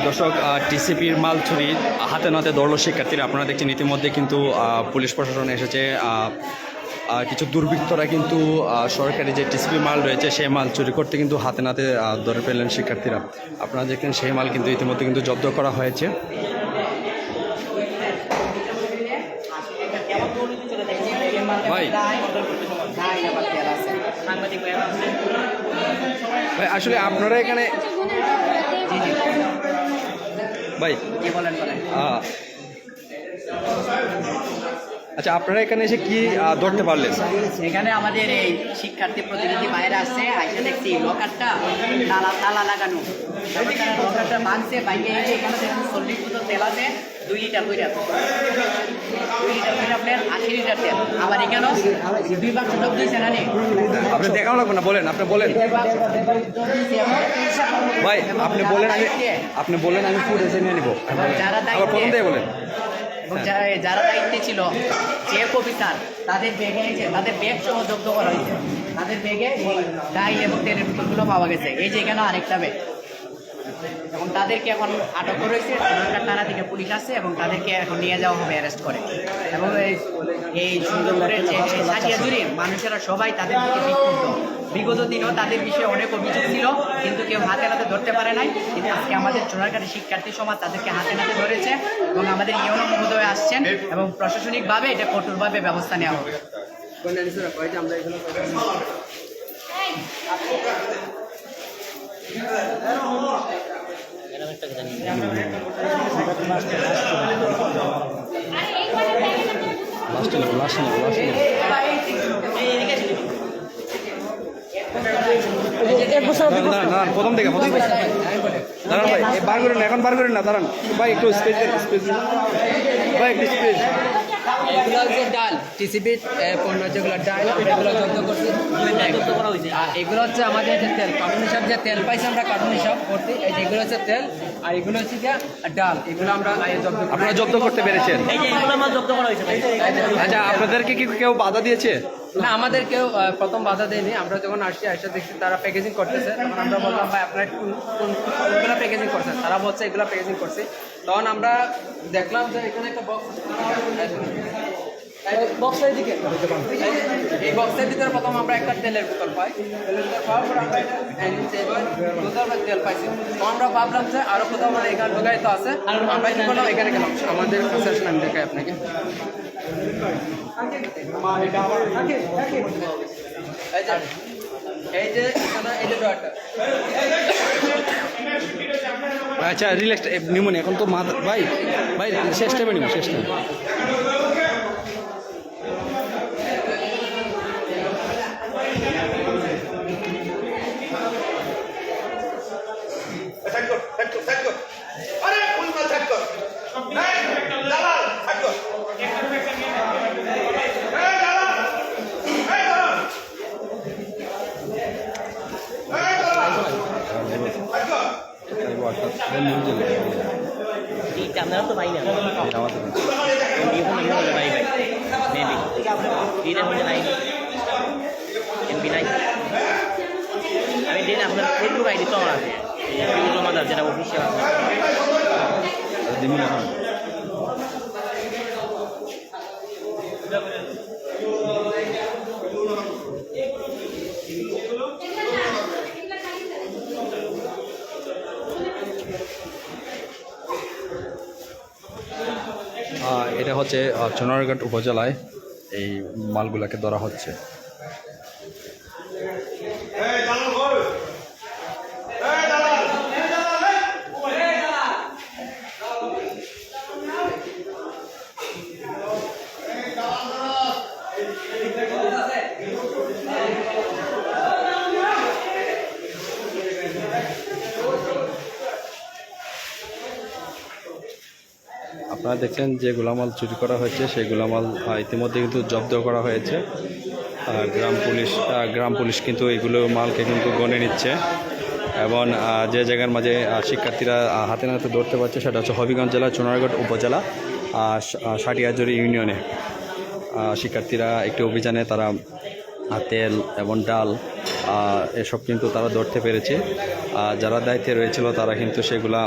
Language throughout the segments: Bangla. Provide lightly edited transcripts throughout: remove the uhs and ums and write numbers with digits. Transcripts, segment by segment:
দর্শক, টিসিপির মাল চুরি হাতে নাতে ধরল শিক্ষার্থীরা। আপনারা দেখছেন ইতিমধ্যে কিন্তু পুলিশ প্রশাসন এসেছে। কিছু দুর্বৃত্তরা কিন্তু সরকারি যে টিসিপি মাল রয়েছে সেই মাল চুরি করতে কিন্তু হাতে নাতে ধরে ফেললেন শিক্ষার্থীরা। আপনারা দেখেন সেই মাল কিন্তু ইতিমধ্যে কিন্তু জব্দ করা হয়েছে। ভাই ভাই আসলে আপনারা এখানে ভাই আচ্ছা, আপনারা এখানে এসে কি ধরতে পারলেন? এখানে আমাদের এই শিক্ষার্থী প্রতিনিধি বাইরে আসছে, আইসে দেখছি লকারটা তালা লাগানো, লকারটা ভাঙছে, বাইকে এখানে দেখুন 40 বোতল তেল আছে, 2 লিটার 2 লিটার প্লেট 80 লিটার তেল। আবার এখানেও 2 বাক্স লোক দিয়েছে না। আপনি দেখাও লাগবে না, বলেন, আপনি বলেন ভাই, আপনি বলেন আমি ফুটেজে নিয়ে নিব। প্রথম থেকে বলেন। যারা দায়িত্বে ছিল যে অফিসার, তাদের ব্যাগে তাদের ব্যাগ সহ জব্দ করা হয়েছে। তাদের ব্যাগে ডাই এবং তেলের বোতলগুলো পাওয়া গেছে। এই যে এখানে আরেকটা ব্যাগ, এবং তাদেরকে এখন আটক করে রয়েছে। থানা থেকে পুলিশ আসছে এবং তাদেরকে এখন নিয়ে যাওয়া হবে অ্যারেস্ট করে। এবং এই সুন্দরবনের যে সাটিয়া জুড়ে মানুষেরা সবাই তাদের দিকে বিক্ষুব্ধ। বিগত দিনেও তাদের বিষয়ে অনেক অভিযোগ ছিল, কিন্তু কেউ হাতে নাতে ধরতে পারে নাই। কিন্তু আজকে আমাদের চোরারঘাটের শিক্ষার্থী সমাজ তাদেরকে হাতে নাতে ধরেছে এবং আমাদের ইউনো মহোদয় আসছেন এবং প্রশাসনিকভাবে এটা কঠোরভাবে ব্যবস্থা নেওয়া হবে। প্রথম থেকে দাঁড়ান ভাই, বার করেন না, এখন বার করেন না, দাঁড়ান ভাই, একটু স্পেস ভাই, একটু স্পেস। এগুলো হচ্ছে ডাল, টিসিবির পণ্য যেগুলো ডাল, এগুলো জব্দ করছি। আর এগুলো হচ্ছে আমাদের যে তেল, কার্টুন হিসাব যে তেল পাইছি আমরা কার্টুন হিসাব করছি। এই যে এগুলো হচ্ছে তেল, আর এগুলো হচ্ছে যে ডাল, এগুলো আমরা আপনারা জব্দ করতে পেরেছেন? আচ্ছা, আপনাদেরকে কি কেউ বাধা দিয়েছে? না, আমাদের কেউ প্রথম বাধা দেয়নি। আমরা যখন আসছি দেখছি তারা প্যাকেজিং করতেছে, তখন আমরা বললাম ভাই আপনারা কোনগুলো প্যাকেজিং করছেন? তারা বলছে এগুলো প্যাকেজিং করছি। তখন আমরা দেখলাম যে এখানে একটা বক্সের দিকে, এই বক্সের ভিতরে প্রথম আমরা একটা তেলের বোতল পাই। তেলের বোতল পাওয়ার পর আমরা তেল পাইছি। তো আমরা ভাবলাম যে আরো কোথাও মানে এখানে ঢোকাই তো আছে, আর আমরা কি করলাম এখানে গেলাম। আমাদের কাছে আমি দেখাই আপনাকে। এই যে এখানে এই যে ডয়ারটা। আচ্ছা, রিল্যাক্স নিমন এখন তো মাথা ভাই, শেষ টাইমে নিব, শেষ টাইম। আপনারা তো পাই না আমি দিন আপনার ফেসবুক আইডি তো আমার আছে, মাদার যেটা অফিসিয়াল আছে। এটা হচ্ছে চুনারঘাট উপজেলায় এই মালগুলাকে ধরা হচ্ছে। আপনারা দেখছেন যে গোলামাল চুরি করা হয়েছে সেই গোলামাল ইতিমধ্যে কিন্তু জব্দ করা হয়েছে। গ্রাম পুলিশ কিন্তু এগুলো মালকে কিন্তু গণে নিচ্ছে এবং যে জায়গার মাঝে শিক্ষার্থীরা হাতে নাতে ধরতে পারছে সেটা হচ্ছে হবিগঞ্জ জেলা চুনারঘাট উপজেলা সাটিয়াজুরি ইউনিয়নে। শিক্ষার্থীরা একটি অভিযানে তারা তেল এবং ডাল এসব কিন্তু তারা ধরতে পেরেছে। যারা দায়িত্বে রয়েছিল তারা কিন্তু সেগুলা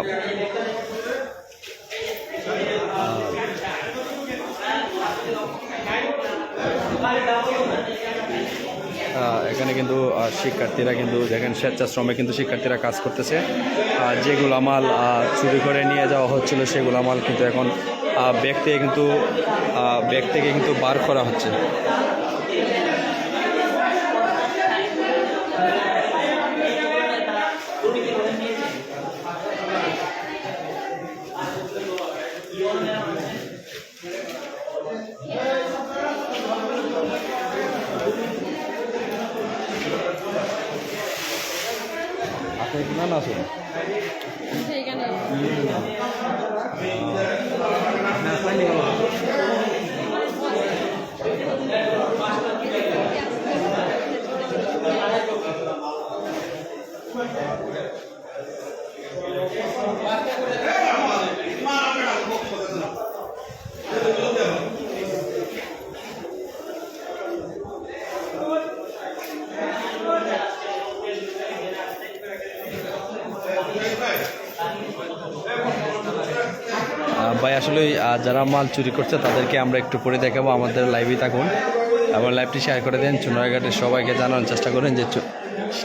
এখানে কিন্তু শিক্ষার্থীরা কিন্তু দেখেন স্বেচ্ছাশ্রমে কিন্তু শিক্ষার্থীরা কাজ করতেছে। যেগুলো মাল চুরি করে নিয়ে যাওয়া হচ্ছিল সেগুলো মাল কিন্তু এখন ব্যাগ থেকে কিন্তু বার করা হচ্ছে। না না শুনুন ভাই আসলে যারা মাল চুরি করছে তাদেরকে আমরা একটু পরে দেখাবো। আমাদের লাইভে থাকুন এবং লাইভটি শেয়ার করে দেন। চুনারঘাটের সবাইকে জানানোর চেষ্টা করেন যে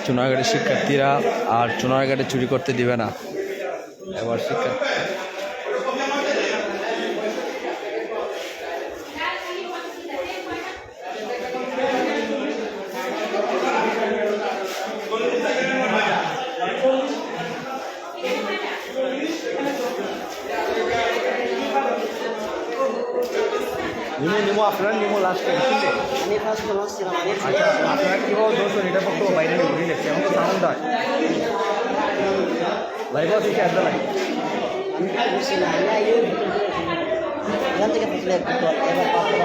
চুনারঘাটের শিক্ষার্থীরা আর চুনারঘাটে চুরি করতে দিবে না। এবার নিমো আপনারা নিমো লাস্ট আমি ফার্স্ট বলছিলাম আমি আচ্ছা আপনারা কীভাবে ধরছেন এটা পক্ষে বাইরে ঘুরে দেখছি এখন তো সাউন্ড হয় লাইভ আছে কি আসবে লাইভ আমি বুঝছি না আমি আইও এখান থেকে ফসলে এবার পাপড়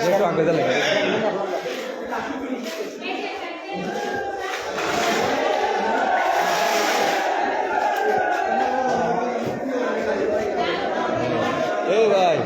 একটু আগে দেন এই ভাই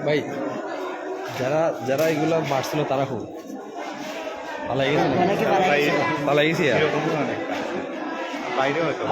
ভাই যারা যারা এগুলো মারছিল তারা খুব পালাই গেছি বাইরে হয়তো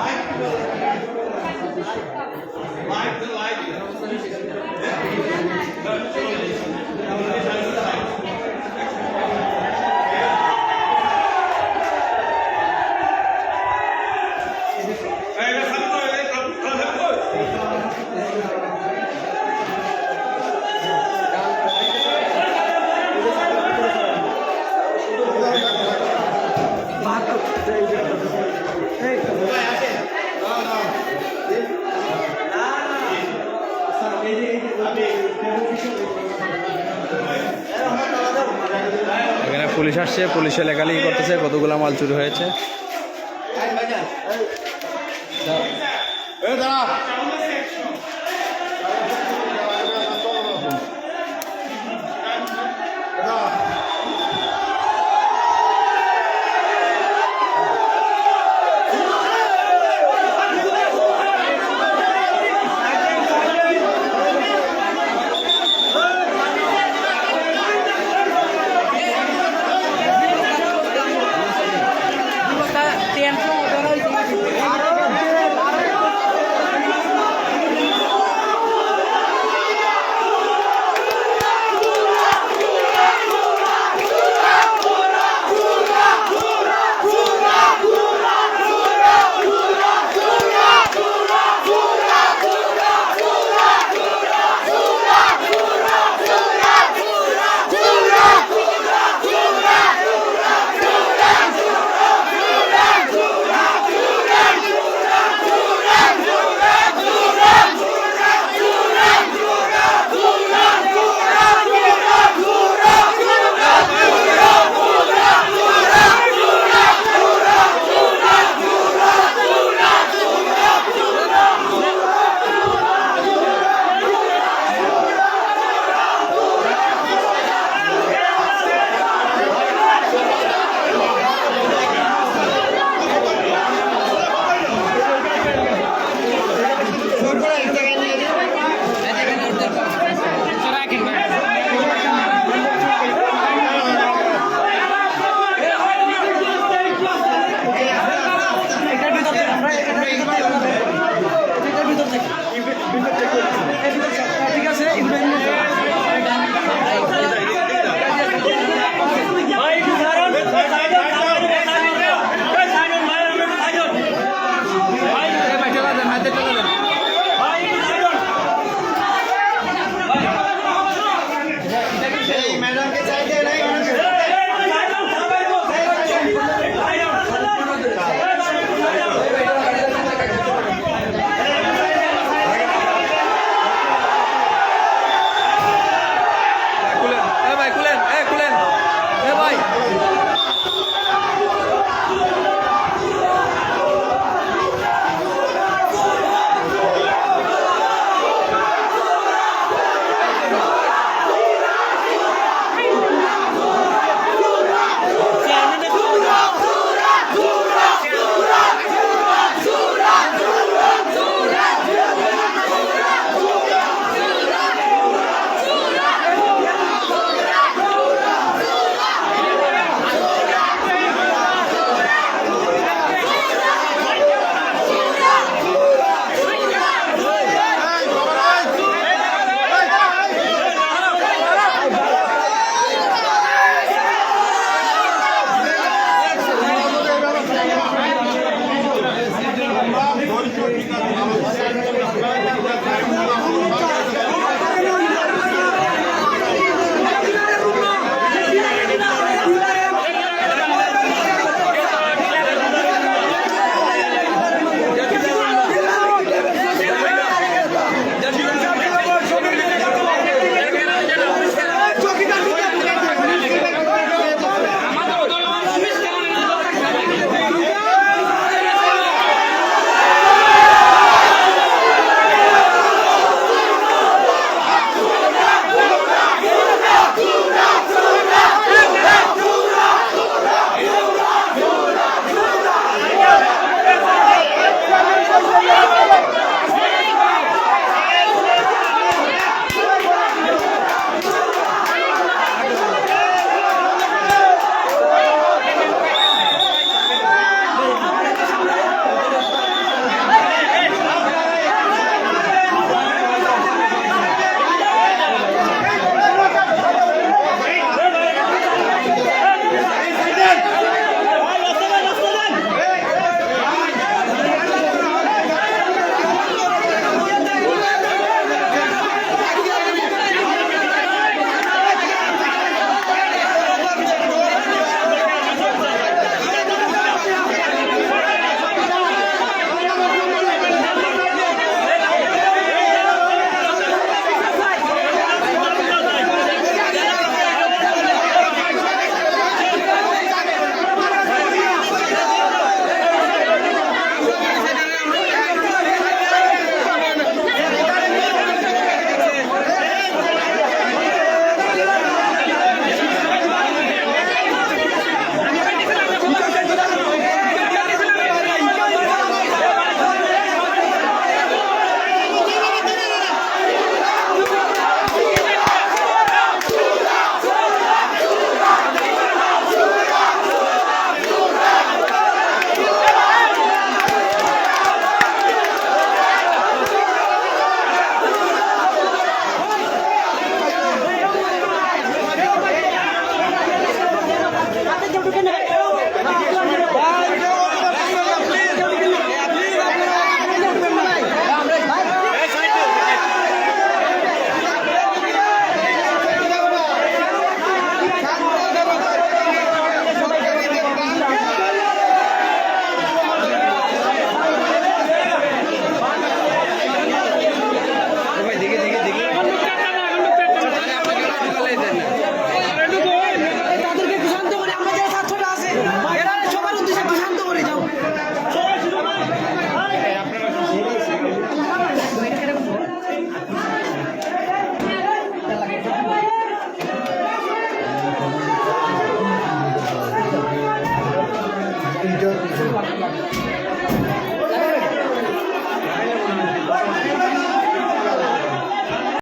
পুলিশ আসছে, পুলিশ লেখালি করতেছে কতগুলো মাল চুরি হয়েছে। দাঁড়া